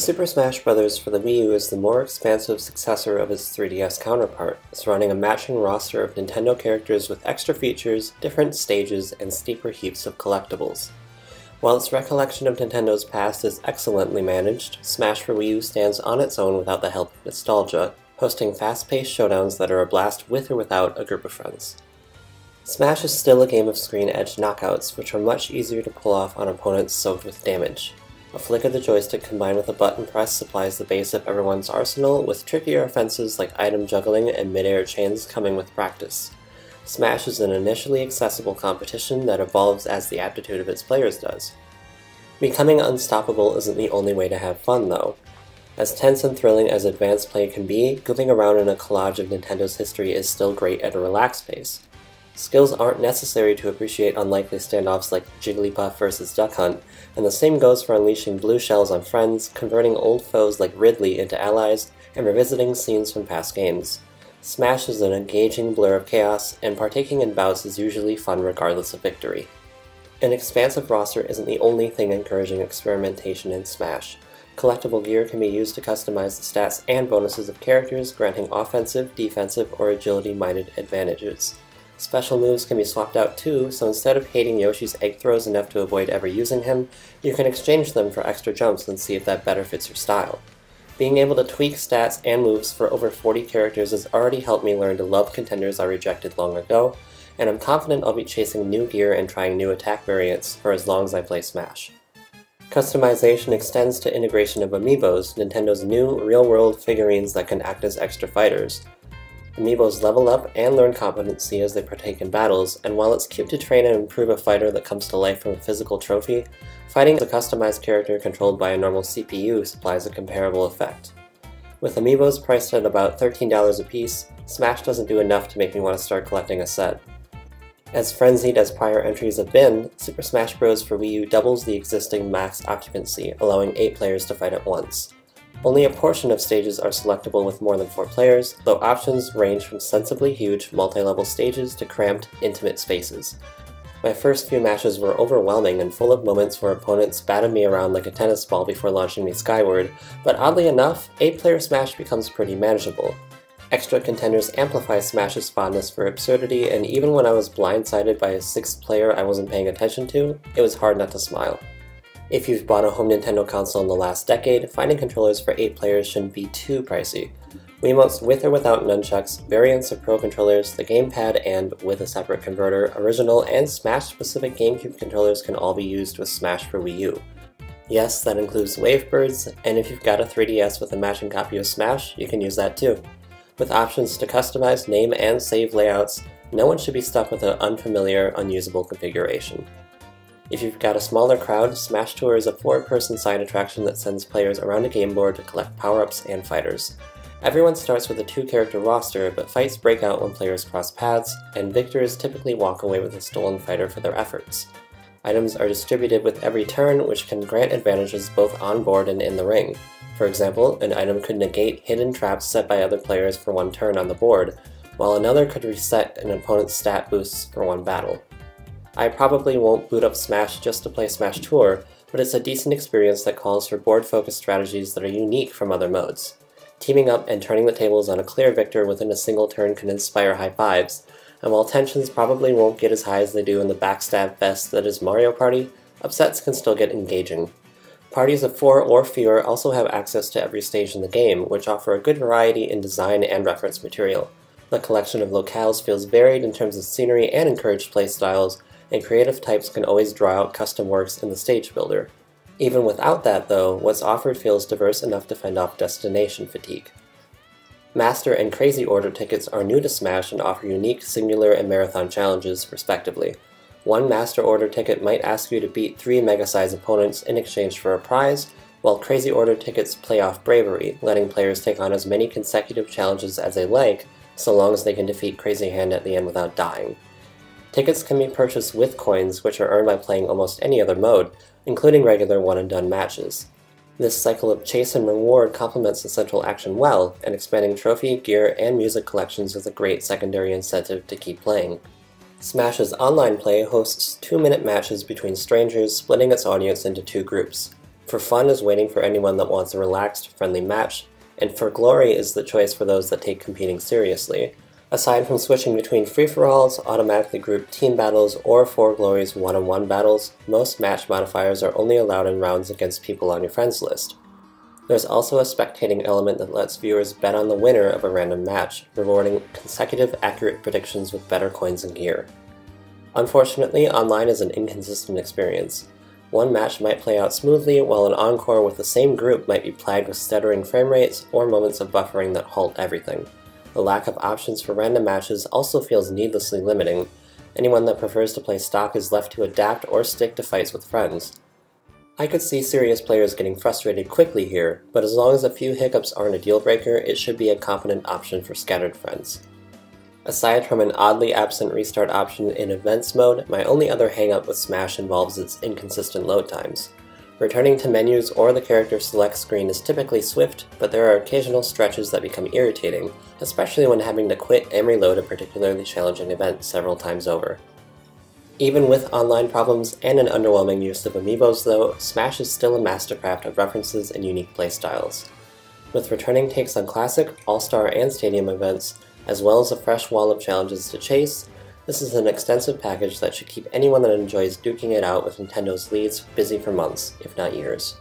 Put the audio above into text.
Super Smash Bros. For the Wii U is the more expansive successor of its 3DS counterpart, surrounding a matching roster of Nintendo characters with extra features, different stages, and steeper heaps of collectibles. While its recollection of Nintendo's past is excellently managed, Smash for Wii U stands on its own without the help of nostalgia, hosting fast-paced showdowns that are a blast with or without a group of friends. Smash is still a game of screen-edge knockouts, which are much easier to pull off on opponents soaked with damage. A flick of the joystick combined with a button press supplies the base of everyone's arsenal, with trickier offenses like item juggling and mid-air chains coming with practice. Smash is an initially accessible competition that evolves as the aptitude of its players does. Becoming unstoppable isn't the only way to have fun, though. As tense and thrilling as advanced play can be, goofing around in a collage of Nintendo's history is still great at a relaxed pace. Skills aren't necessary to appreciate unlikely standoffs like Jigglypuff vs. Duck Hunt, and the same goes for unleashing blue shells on friends, converting old foes like Ridley into allies, and revisiting scenes from past games. Smash is an engaging blur of chaos, and partaking in bouts is usually fun regardless of victory. An expansive roster isn't the only thing encouraging experimentation in Smash. Collectible gear can be used to customize the stats and bonuses of characters, granting offensive, defensive, or agility-minded advantages. Special moves can be swapped out too, so instead of hating Yoshi's egg throws enough to avoid ever using him, you can exchange them for extra jumps and see if that better fits your style. Being able to tweak stats and moves for over 40 characters has already helped me learn to love contenders I rejected long ago, and I'm confident I'll be chasing new gear and trying new attack variants for as long as I play Smash. Customization extends to integration of Amiibos, Nintendo's new real-world figurines that can act as extra fighters. Amiibos level up and learn competency as they partake in battles, and while it's cute to train and improve a fighter that comes to life from a physical trophy, fighting as a customized character controlled by a normal CPU supplies a comparable effect. With Amiibos priced at about $13 a piece, Smash doesn't do enough to make me want to start collecting a set. As frenzied as prior entries have been, Super Smash Bros. For Wii U doubles the existing max occupancy, allowing 8 players to fight at once. Only a portion of stages are selectable with more than 4 players, though options range from sensibly huge multi-level stages to cramped, intimate spaces. My first few matches were overwhelming and full of moments where opponents batted me around like a tennis ball before launching me skyward, but oddly enough, 8-player Smash becomes pretty manageable. Extra contenders amplify Smash's fondness for absurdity, and even when I was blindsided by a 6th player I wasn't paying attention to, it was hard not to smile. If you've bought a home Nintendo console in the last decade, finding controllers for 8 players shouldn't be too pricey. Wiimotes with or without nunchucks, variants of Pro controllers, the gamepad, and, with a separate converter, original and Smash-specific GameCube controllers can all be used with Smash for Wii U. Yes, that includes Wavebirds, and if you've got a 3DS with a matching copy of Smash, you can use that too. With options to customize name and save layouts, no one should be stuck with an unfamiliar, unusable configuration. If you've got a smaller crowd, Smash Tour is a 4-person side attraction that sends players around a game board to collect power-ups and fighters. Everyone starts with a 2-character roster, but fights break out when players cross paths, and victors typically walk away with a stolen fighter for their efforts. Items are distributed with every turn, which can grant advantages both on board and in the ring. For example, an item could negate hidden traps set by other players for 1 turn on the board, while another could reset an opponent's stat boosts for 1 battle. I probably won't boot up Smash just to play Smash Tour, but it's a decent experience that calls for board-focused strategies that are unique from other modes. Teaming up and turning the tables on a clear victor within a single turn can inspire high fives, and while tensions probably won't get as high as they do in the backstab fest that is Mario Party, upsets can still get engaging. Parties of 4 or fewer also have access to every stage in the game, which offer a good variety in design and reference material. The collection of locales feels varied in terms of scenery and encouraged playstyles, and creative types can always draw out custom works in the stage builder. Even without that though, what's offered feels diverse enough to fend off destination fatigue. Master and Crazy Order tickets are new to Smash and offer unique singular and marathon challenges, respectively. 1 Master Order ticket might ask you to beat 3 mega-size opponents in exchange for a prize, while Crazy Order tickets play off bravery, letting players take on as many consecutive challenges as they like, so long as they can defeat Crazy Hand at the end without dying. Tickets can be purchased with coins, which are earned by playing almost any other mode, including regular one-and-done matches. This cycle of chase and reward complements the central action well, and expanding trophy, gear, and music collections is a great secondary incentive to keep playing. Smash's online play hosts 2-minute matches between strangers, splitting its audience into 2 groups. For fun is waiting for anyone that wants a relaxed, friendly match, and for glory is the choice for those that take competing seriously. Aside from switching between free-for-alls, automatically grouped team battles, or for glory's one-on-one battles, most match modifiers are only allowed in rounds against people on your friends list. There's also a spectating element that lets viewers bet on the winner of a random match, rewarding consecutive accurate predictions with better coins and gear. Unfortunately, online is an inconsistent experience. One match might play out smoothly, while an encore with the same group might be plagued with stuttering frame rates or moments of buffering that halt everything. The lack of options for random matches also feels needlessly limiting. Anyone that prefers to play stock is left to adapt or stick to fights with friends. I could see serious players getting frustrated quickly here, but as long as a few hiccups aren't a deal breaker, it should be a competent option for scattered friends. Aside from an oddly absent restart option in Events mode, my only other hangup with Smash involves its inconsistent load times. Returning to menus or the character select screen is typically swift, but there are occasional stretches that become irritating, especially when having to quit and reload a particularly challenging event several times over. Even with online problems and an underwhelming use of amiibos though, Smash is still a mastercraft of references and unique playstyles. With returning takes on classic, all-star, and stadium events, as well as a fresh wall of challenges to chase, this is an extensive package that should keep anyone that enjoys duking it out with Nintendo's leads busy for months, if not years.